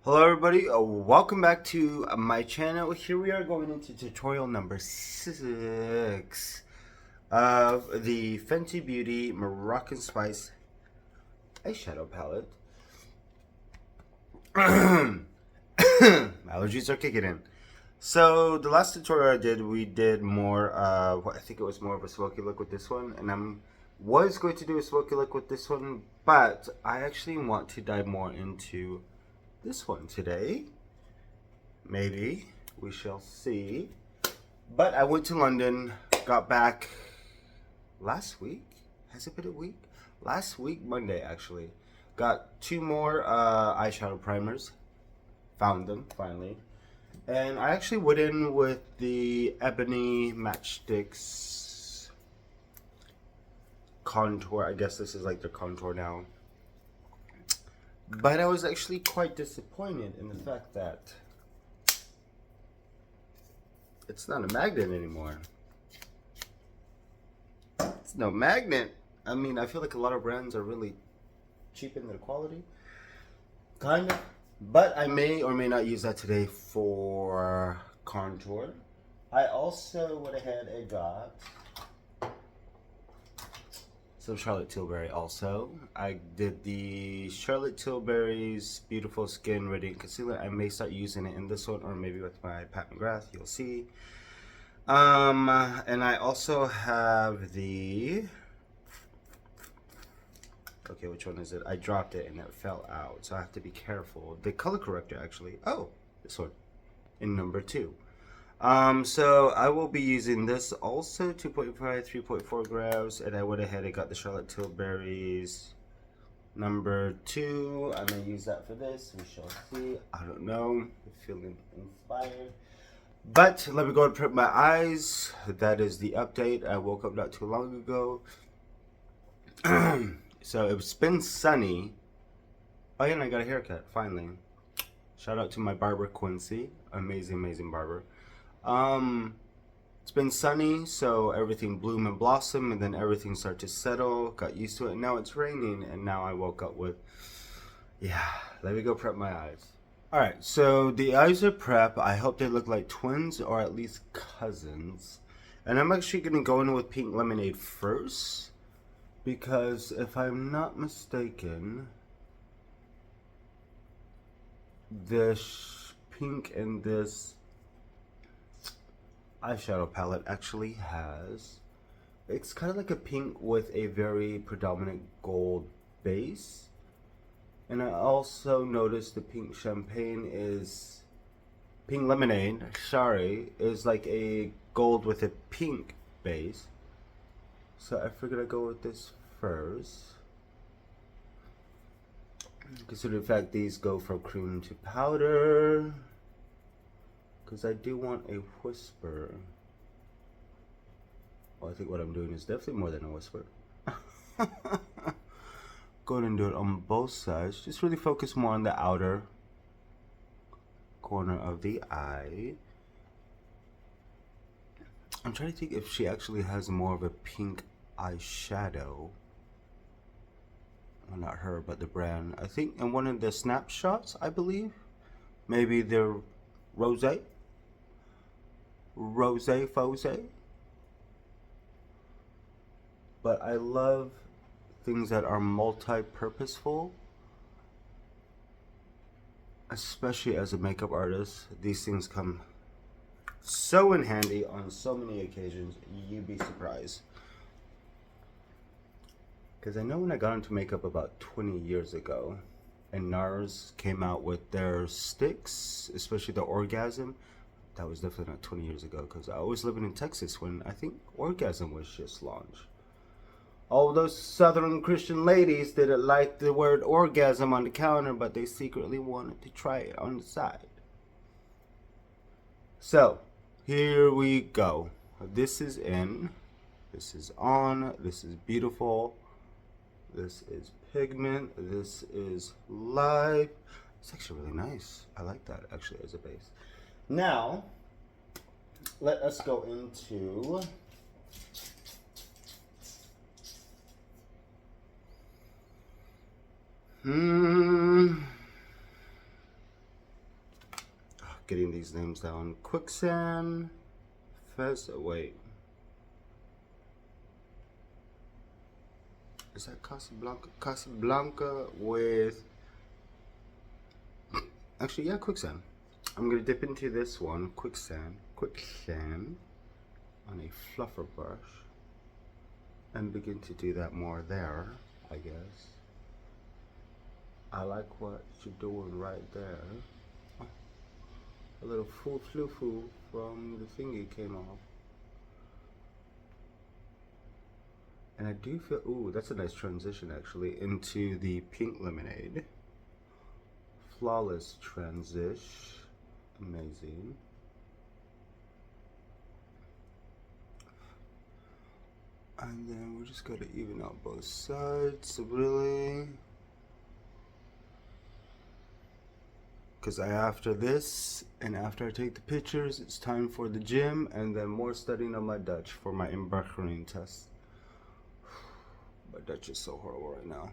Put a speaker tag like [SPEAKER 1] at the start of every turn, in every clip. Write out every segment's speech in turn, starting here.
[SPEAKER 1] Hello everybody, welcome back to my channel. Here we are going into tutorial number 6 of the Fenty Beauty Moroccan Spice eyeshadow palette. Allergies are kicking in. So the last tutorial I did, we did more I think it was more of a smoky look with this one, and was going to do a smoky look with this one, but I actually want to dive more into this one today. Maybe. We shall see. But I went to London, got back last week. Has it been a week? Last week, Monday actually. Got two more eyeshadow primers. Found them, finally. And I actually went in with the Ebony Matchsticks contour. I guess this is like the contour now. But I was actually quite disappointed in the fact that it's not a magnet anymore. It's no magnet. I mean, I feel like a lot of brands are really cheap in their quality. Kind of. But I may or may not use that today for contour. I also went ahead and got some Charlotte Tilbury also. I did the Charlotte Tilbury's Beautiful Skin Radiant Concealer. I may start using it in this one or maybe with my Pat McGrath. You'll see. And I also have the... Okay, which one is it? I dropped it and it fell out, so I have to be careful. The color corrector, actually. Oh, this one. In number 2. So I will be using this also, 2.5, 3.4 grams, and I went ahead and got the Charlotte Tilbury's number 2. I may use that for this. We shall see. I don't know. I'm feeling inspired. But let me go and prep my eyes. That is the update. I woke up not too long ago. So it's been sunny. Oh yeah, and I got a haircut, finally. Shout out to my barber, Quincy. Amazing, amazing barber. It's been sunny, so everything bloom and blossom, and then everything started to settle. Got used to it, and now it's raining, and now I woke up with... Yeah, let me go prep my eyes. Alright, so the eyes are prep. I hope they look like twins or at least cousins. And I'm actually going to go in with Pink Lemonade first. Because if I'm not mistaken, this pink in this eyeshadow palette actually has... It's kind of like a pink with a very predominant gold base. And I also noticed the pink champagne is, pink lemonade, sorry, is like a gold with a pink base. So I figured I'd go with this first. Consider the fact these go from cream to powder. Because I do want a whisper. Well, I think what I'm doing is definitely more than a whisper. Go ahead and do it on both sides. Just really focus more on the outer corner of the eye. I'm trying to think if she actually has more of a pink eyeshadow. Well, not her, but the brand. I think in one of the snapshots, I believe. Maybe they're Rose Fose. But I love things that are multi-purposeful, especially as a makeup artist. These things come so in handy on so many occasions, you'd be surprised. Because I know when I got into makeup about 20 years ago, and NARS came out with their sticks, especially the Orgasm. That was definitely not 20 years ago, because I was living in Texas when I think Orgasm was just launched. All those Southern Christian ladies didn't like the word orgasm on the counter, but they secretly wanted to try it on the side. So, here we go. This is in, this is on, this is beautiful, this is pigment, this is live. It's actually really nice. I like that actually as a base. Now, let us go into... getting these names down. Quicksand, Fez. Wait, is that Casablanca? Casablanca with. Actually, yeah, Quicksand. I'm gonna dip into this one, Quicksand, on a fluffer brush, and begin to do that more there, I guess. I like what you're doing right there. A little foo from the thingy came off. And I do feel, ooh, that's a nice transition actually, into the pink lemonade. Flawless transition. Amazing. And then we're just gonna even out both sides, really. Because after this, and after I take the pictures, it's time for the gym, and then more studying of my Dutch for my embarking test. My Dutch is so horrible right now.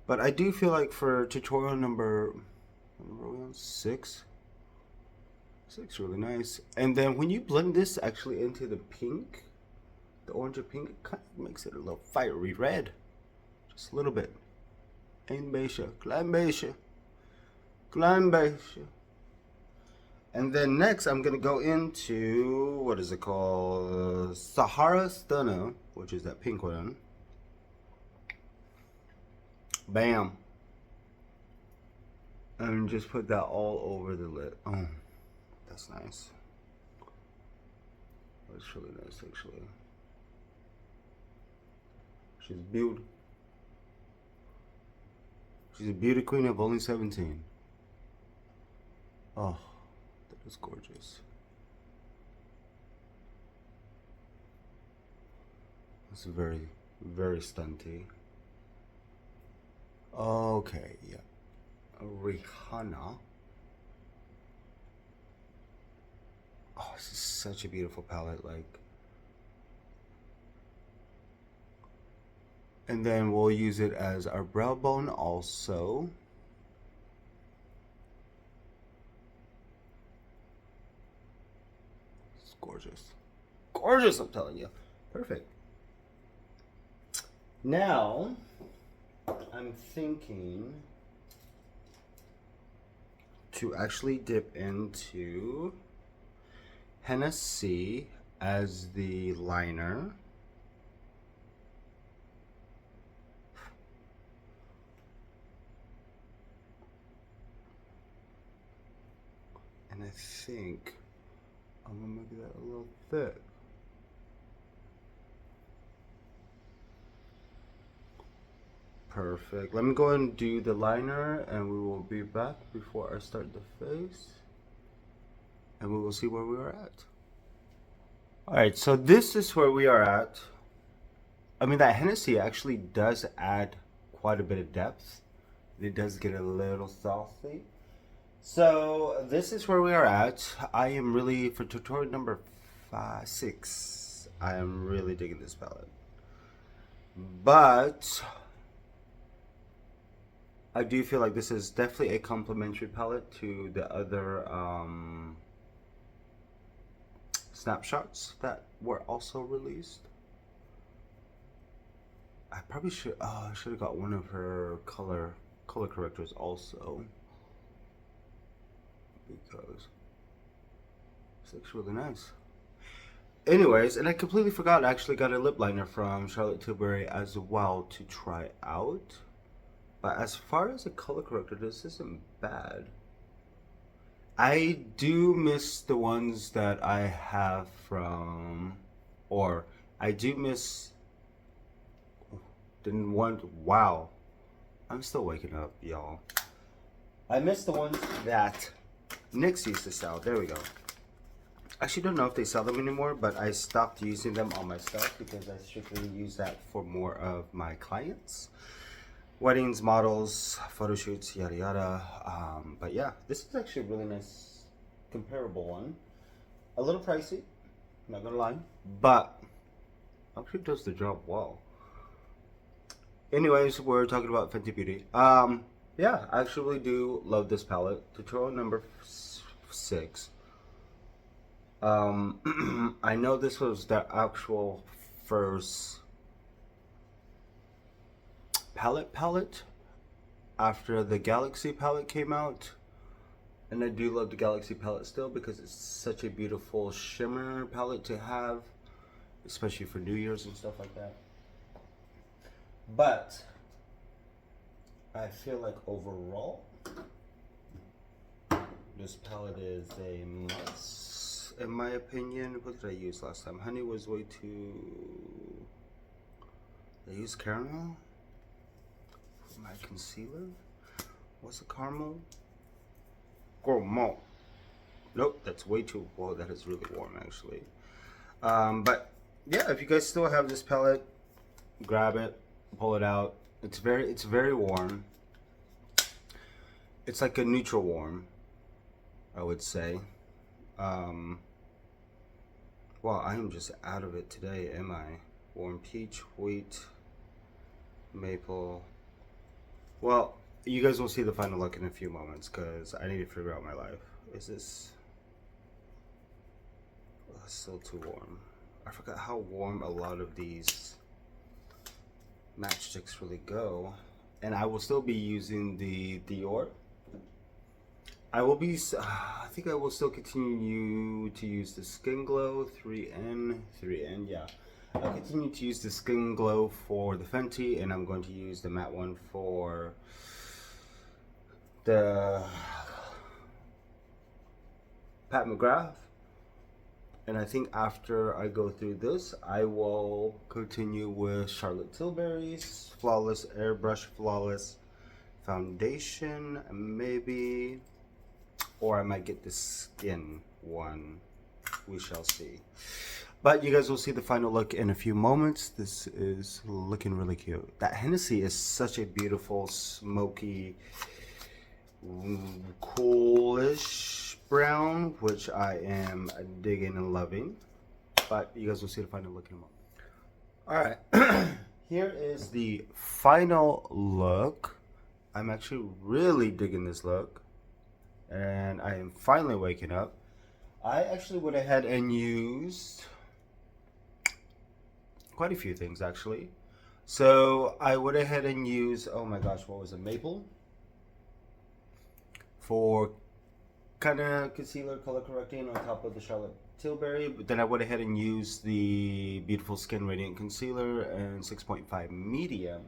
[SPEAKER 1] But I do feel like for tutorial number 6, really nice. And then when you blend this actually into the pink, the orange or pink, it kind of makes it a little fiery red. Just a little bit. Een beetje, klein beetje, klein beetje. And then next I'm gonna go into, what is it called? Sahara Stunner, which is that pink one. Bam. And just put that all over the lid. Oh, that's nice. That's really nice, actually. She's beautiful. She's a beauty queen of only 17. Oh, that is gorgeous. It's very, very stunty. Okay, yeah. Rihanna. Oh, this is such a beautiful palette, like. And then we'll use it as our brow bone also. It's gorgeous. Gorgeous, I'm telling you. Perfect. Now, I'm thinking to actually dip into Hennessy as the liner. And I think I'm gonna make that a little thick. Perfect. Let me go ahead and do the liner, and we will be back before I start the face. And we will see where we are at. Alright, so this is where we are at. I mean, that Hennessy actually does add quite a bit of depth. It does get a little saucy. So this is where we are at. I am really, for tutorial number 6, I am really digging this palette. But I do feel like this is definitely a complementary palette to the other snapshots that were also released. I probably should have got one of her color correctors also, because this looks really nice. Anyways, and I completely forgot, I actually got a lip liner from Charlotte Tilbury as well to try out. But as far as a color corrector, this isn't bad. I do miss the ones that I have from, or I do miss, didn't want, wow. I'm still waking up, y'all. I miss the ones that NYX used to sell. There we go. I actually don't know if they sell them anymore, but I stopped using them on my stuff because I strictly use that for more of my clients. Weddings, models, photo shoots, yada yada. But yeah, this is actually a really nice comparable one. A little pricey, not gonna lie, but actually does the job well. Anyways, we're talking about Fenty Beauty. Yeah, I actually do love this palette. Tutorial number 6. I know this was the actual first palette after the Galaxy palette came out. And I do love the Galaxy palette still because it's such a beautiful shimmer palette to have, especially for New Year's and stuff like that. But I feel like overall, this palette is a must, in my opinion. What did I use last time? Honey was way too... I used caramel for my concealer. What's the caramel? Gourmand. Nope, that's way too... Well, that is really warm, actually. But yeah, if you guys still have this palette, grab it, pull it out. It's very warm. It's like a neutral warm, I would say. Well, I am just out of it today, am I? Warm peach, wheat, maple. Well, you guys will see the final look in a few moments because I need to figure out my life. Is this... Oh, it's still too warm. I forgot how warm a lot of these matchsticks really go. And I will still be using the Dior. I think I will still continue to use the Skin Glow 3N, yeah. I'll continue to use the Skin Glow for the Fenty, and I'm going to use the matte one for the Pat McGrath. And I think after I go through this, I will continue with Charlotte Tilbury's Flawless Airbrush Flawless Foundation, maybe. Or I might get the skin one. We shall see. But you guys will see the final look in a few moments. This is looking really cute. That Hennessy is such a beautiful, smoky, coolish brown, which I am digging and loving. But you guys will see the final look in a moment. Alright. Here is the final look. I'm actually really digging this look. And I am finally waking up. I actually went ahead and used quite a few things actually. So I went ahead and used, oh my gosh, what was it? Maple for kind of concealer, color correcting on top of the Charlotte Tilbury. But then I went ahead and used the Beautiful Skin Radiant Concealer and 6.5 medium.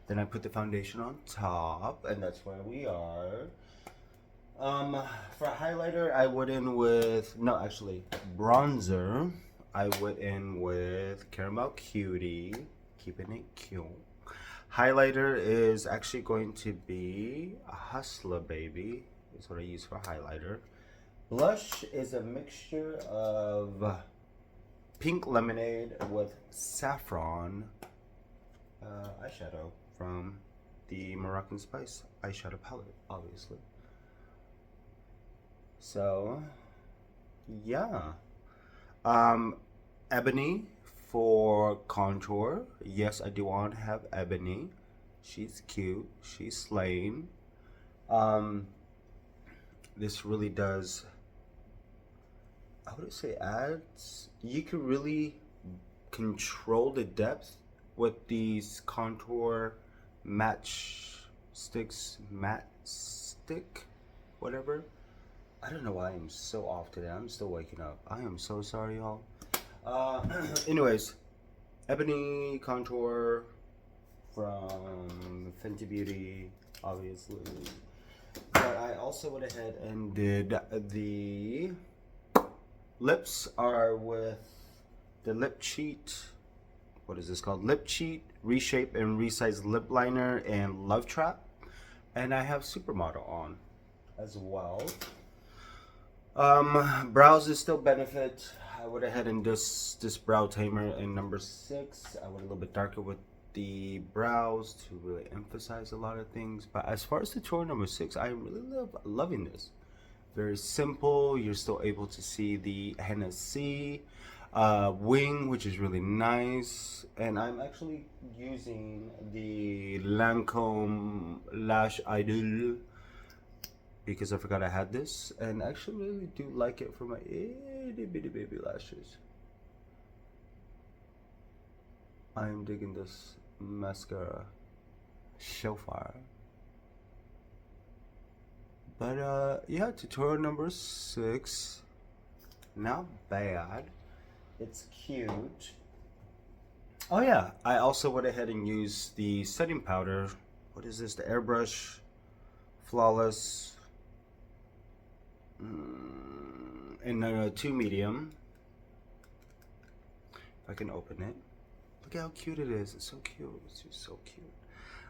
[SPEAKER 1] Then I put the foundation on top, and that's where we are. For highlighter, I went in with, no, actually, bronzer. I went in with Caramel Cutie, keeping it cute. Highlighter is actually going to be a Hustler Baby, is what I use for highlighter. Blush is a mixture of Pink Lemonade with Saffron eyeshadow from the Moroccan Spice eyeshadow palette, obviously. So, yeah. Ebony for contour. Yes, I do want to have Ebony. She's cute. She's slaying. This really does, I would say, adds. You can really control the depth with these contour match sticks, matte stick, whatever. I don't know why I'm so off today. I'm still waking up. I am so sorry, y'all. Anyways, Ebony Contour from Fenty Beauty, obviously. But I also went ahead and did the lips are with the Lip Cheat. What is this called? Lip Cheat, Reshape and Resize Lip Liner, and Love Trap. And I have Supermodel on as well. Brows is still Benefit. I went ahead and this brow tamer in number 6. I went a little bit darker with the brows to really emphasize a lot of things. But as far as the tutorial number 6, I really loving this. Very simple. You're still able to see the Hennessy. wing, which is really nice. And I'm actually using the Lancome Lash Idol because I forgot I had this, and I actually really do like it for my itty bitty baby lashes. I'm digging this mascara so far. But yeah, tutorial number 6. Not bad. It's cute. Oh yeah, I also went ahead and used the setting powder. What is this? The Airbrush Flawless in a 2 medium. If I can open it. Look at how cute it is. It's so cute. It's just so cute.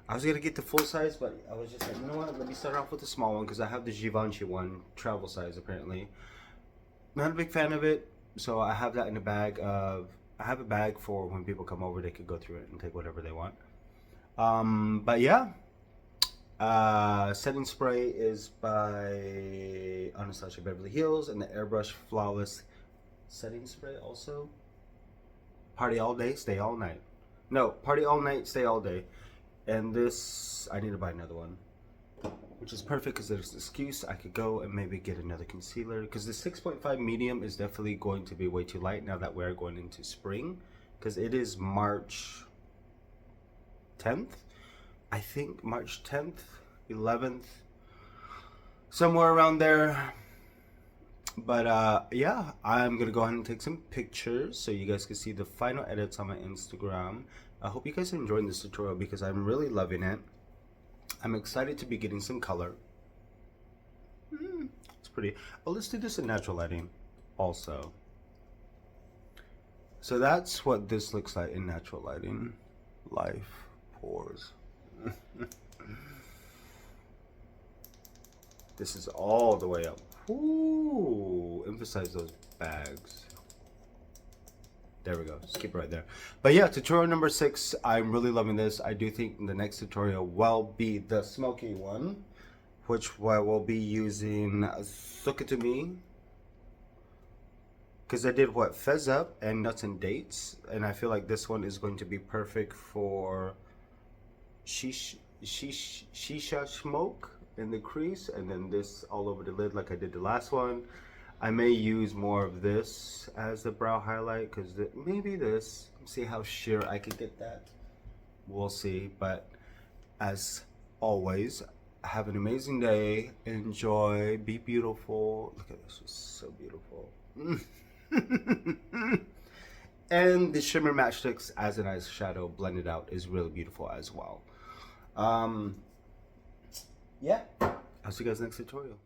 [SPEAKER 1] I was gonna get the full size, but I was just like, you know what? Let me start off with the small one because I have the Givenchy one, travel size apparently. Not a big fan of it, so I have that in the bag of. I have a bag for when people come over, they could go through it and take whatever they want. But yeah, setting spray is by Anastasia Beverly Hills, and the Airbrush Flawless setting spray also. Party all day, stay all night. No, party all night, stay all day. And this, I need to buy another one, which is perfect because there's an excuse. I could go and maybe get another concealer because the 6.5 medium is definitely going to be way too light now that we're going into spring, because it is March 10th. I think March 10th, 11th, somewhere around there. But yeah, I'm gonna go ahead and take some pictures so you guys can see the final edits on my Instagram. I hope you guys are enjoying this tutorial because I'm really loving it. I'm excited to be getting some color. It's pretty. Oh, let's do this in natural lighting also. So that's what this looks like in natural lighting. Life pores. This is all the way up. Ooh, emphasize those bags. There we go. Just keep it right there. But yeah, tutorial number 6. I'm really loving this. I do think the next tutorial will be the smoky one, which I will be using Suck It To Me. Because I did what? Fez Up and Nuts and Dates. And I feel like this one is going to be perfect for shisha smoke in the crease, and then this all over the lid like I did the last one. I may use more of this as the brow highlight because maybe this, see how sheer I could get that. We'll see. But as always, have an amazing day. Enjoy. Be beautiful. Look at this. It's so beautiful. And the shimmer matchsticks as an eyeshadow blended out is really beautiful as well. Yeah, I'll see you guys next tutorial.